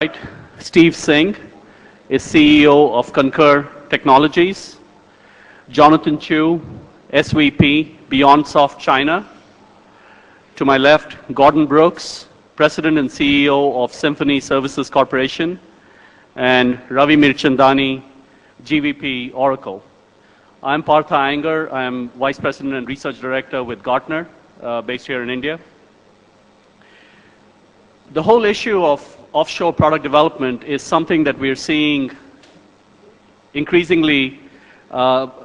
Right. Steve Singh is CEO of Concur Technologies. Jonathan Chu, SVP, BeyondSoft China. To my left, Gordon Brooks, President and CEO of Symphony Services Corporation. And Ravi Mirchandani, GVP, Oracle. I'm Partha Iyengar. I'm Vice President and Research Director with Gartner, based here in India. The whole issue of offshore product development is something that we're seeing increasingly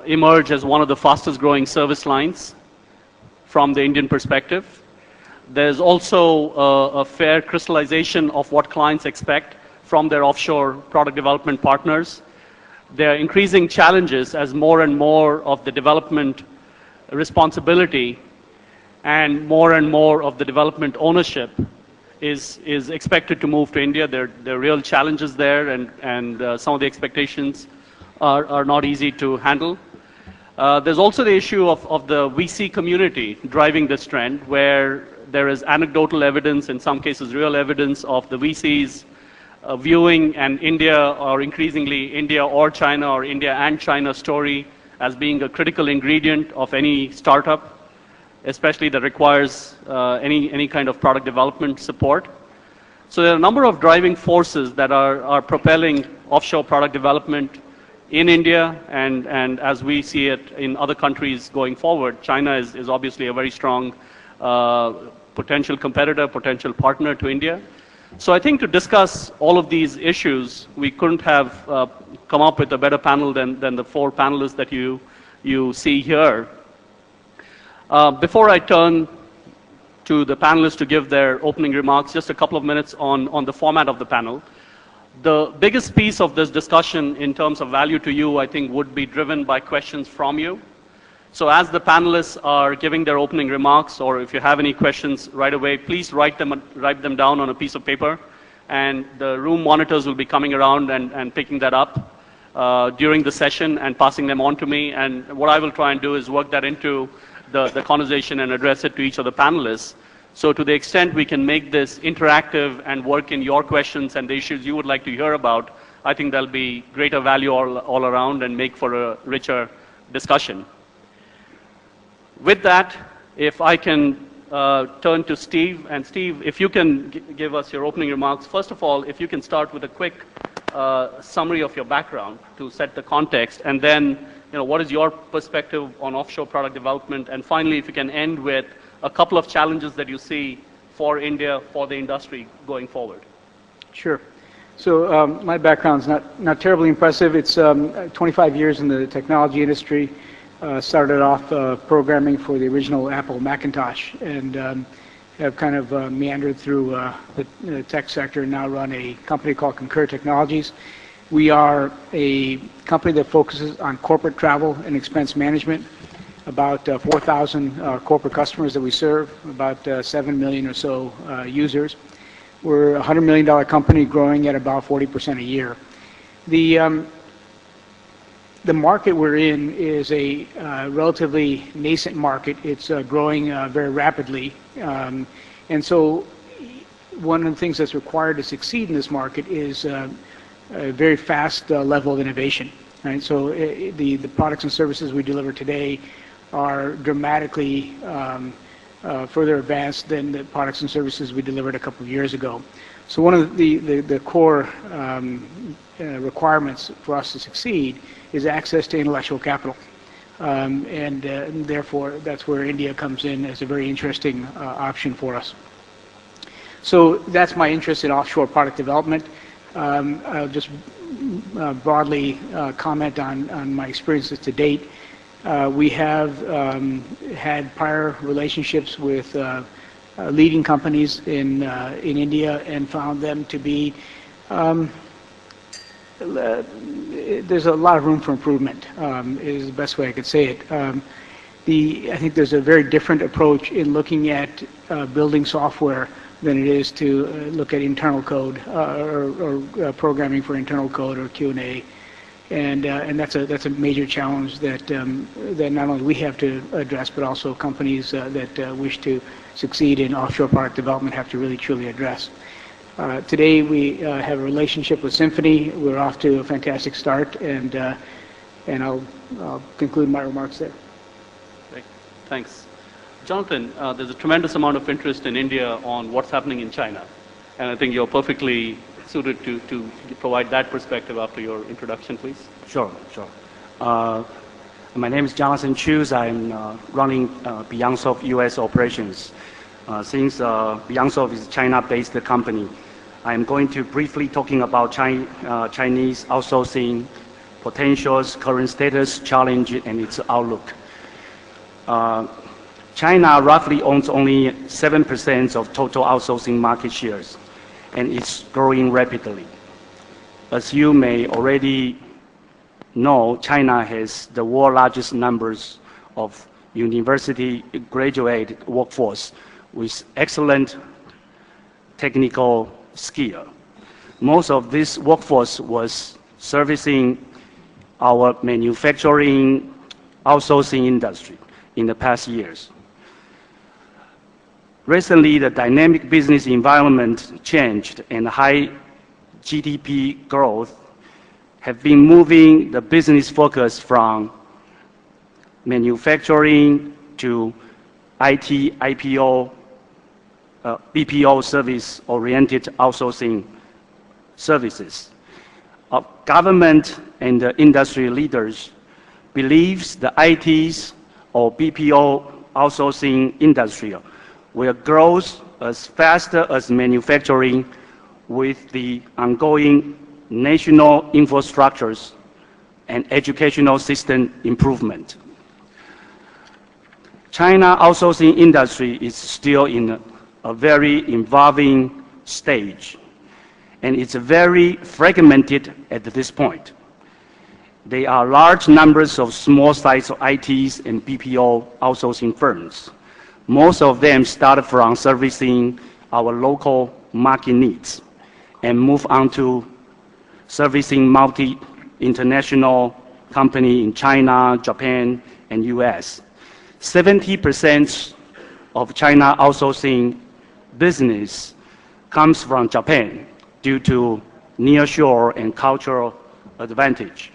emerge as one of the fastest growing service lines from the Indian perspective. There's also a fair crystallization of what clients expect from their offshore product development partners. There are increasing challenges as more and more of the development responsibility and more of the development ownership is expected to move to India. There are real challenges there, and some of the expectations are not easy to handle. There's also the issue of the VC community driving this trend, where there is anecdotal evidence, in some cases real evidence, of the VCs viewing an India, or increasingly India or China, or India and China story as being a critical ingredient of any startup, especially that requires any kind of product development support. So there are a number of driving forces that are propelling offshore product development in India, and as we see it in other countries going forward. China is obviously a very strong potential competitor, potential partner to India. So I think to discuss all of these issues, we couldn't have come up with a better panel than the four panelists that you see here. Before I turn to the panelists to give their opening remarks, just a couple of minutes on the format of the panel. The biggest piece of this discussion in terms of value to you, I think, would be driven by questions from you. So as the panelists are giving their opening remarks, or if you have any questions right away, please write them down on a piece of paper, and the room monitors will be coming around and picking that up during the session and passing them on to me. And what I will try and do is work that into the conversation and address it to each of the panelists. So to the extent we can make this interactive and work in your questions and the issues you would like to hear about, I think there'll be greater value all around and make for a richer discussion. With that, if I can turn to Steve. And Steve, if you can give us your opening remarks. First of all, if you can start with a quick summary of your background to set the context, and then what is your perspective on offshore product development? And finally, if you can end with a couple of challenges that you see for India, for the industry going forward. Sure. So my background's not terribly impressive. It's 25 years in the technology industry. Started off programming for the original Apple Macintosh, and have kind of meandered through the tech sector and now run a company called Concur Technologies. We are a company that focuses on corporate travel and expense management. About 4,000 corporate customers that we serve, about 7 million or so users. We're a $100 million company growing at about 40% a year. The market we're in is a relatively nascent market. It's growing very rapidly. And so one of the things that's required to succeed in this market is a very fast level of innovation. Right? So the products and services we deliver today are dramatically further advanced than the products and services we delivered a couple of years ago. So one of the core requirements for us to succeed is access to intellectual capital. And therefore, that's where India comes in as a very interesting option for us. So that's my interest in offshore product development. I'll just broadly comment on my experiences to date. We have had prior relationships with leading companies in India and found them to be there's a lot of room for improvement, is the best way I could say it. I think there's a very different approach in looking at building software than it is to look at internal code or programming for internal code or Q&A. And that's a major challenge that not only we have to address, but also companies that wish to succeed in offshore product development have to really truly address. Today we have a relationship with Symphony. We're off to a fantastic start, and I'll conclude my remarks there. Great. Thanks. Jonathan, there's a tremendous amount of interest in India on what's happening in China, and I think you're perfectly suited to provide that perspective after your introduction, please. Sure. My name is Jonathan Chu. I'm running BeyondSoft US operations. Since BeyondSoft is a China-based company, I'm going to briefly talking about Chinese outsourcing potentials, current status, challenge, and its outlook. China roughly owns only 7% of total outsourcing market shares, and it's growing rapidly. As you may already know, China has the world's largest numbers of university graduate workforce with excellent technical skill. Most of this workforce was servicing our manufacturing outsourcing industry in the past years. Recently, the dynamic business environment changed, and high GDP growth have been moving the business focus from manufacturing to IT, IPO, BPO service-oriented outsourcing services. Government and the industry leaders believes the ITs or BPO outsourcing industry will grow as fast as manufacturing with the ongoing national infrastructures and educational system improvement. China outsourcing industry is still in a very evolving stage, and it's very fragmented at this point. There are large numbers of small-sized ITs and BPO outsourcing firms. Most of them started from servicing our local market needs and move on to servicing multi-international companies in China, Japan, and US. 70% of China outsourcing business comes from Japan due to nearshore and cultural advantage.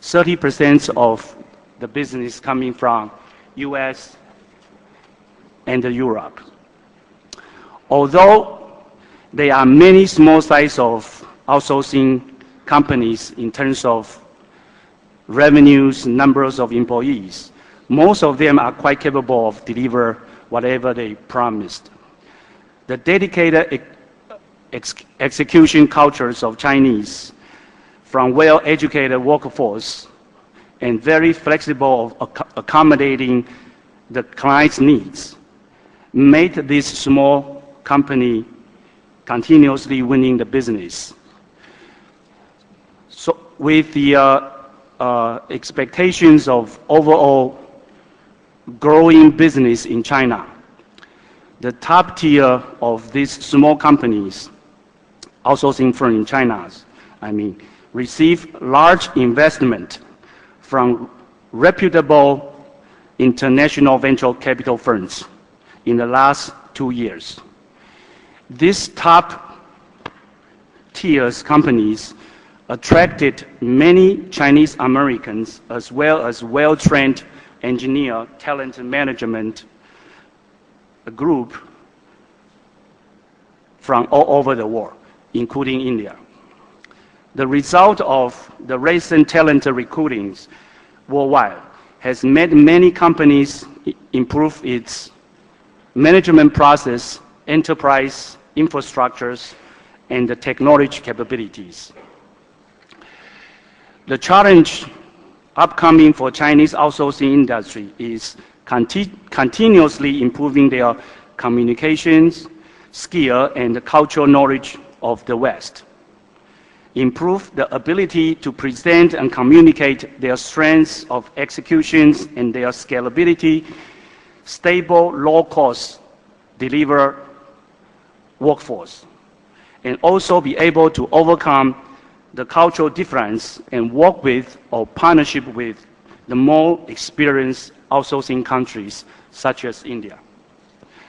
30% of the business coming from US and Europe. Although there are many small size of outsourcing companies in terms of revenues, numbers of employees, most of them are quite capable of deliver whatever they promised. The dedicated execution cultures of Chinese, from well-educated workforce and very flexible of accommodating the client's needs, made this small company continuously winning the business. So with the expectations of overall growing business in China, the top tier of these small companies, outsourcing firm in China, receive large investment from reputable international venture capital firms in the last 2 years. These top tiers companies attracted many Chinese Americans as well as well-trained engineer talent management group from all over the world, including India. The result of the recent talent recruitings worldwide has made many companies improve its management process, enterprise infrastructures, and the technology capabilities. The challenge upcoming for Chinese outsourcing industry is continuously improving their communications, skill, and cultural knowledge of the West. Improve the ability to present and communicate their strengths of executions and their scalability, stable, low-cost deliver workforce, and also be able to overcome the cultural difference and work with or partnership with the more experienced outsourcing countries such as India.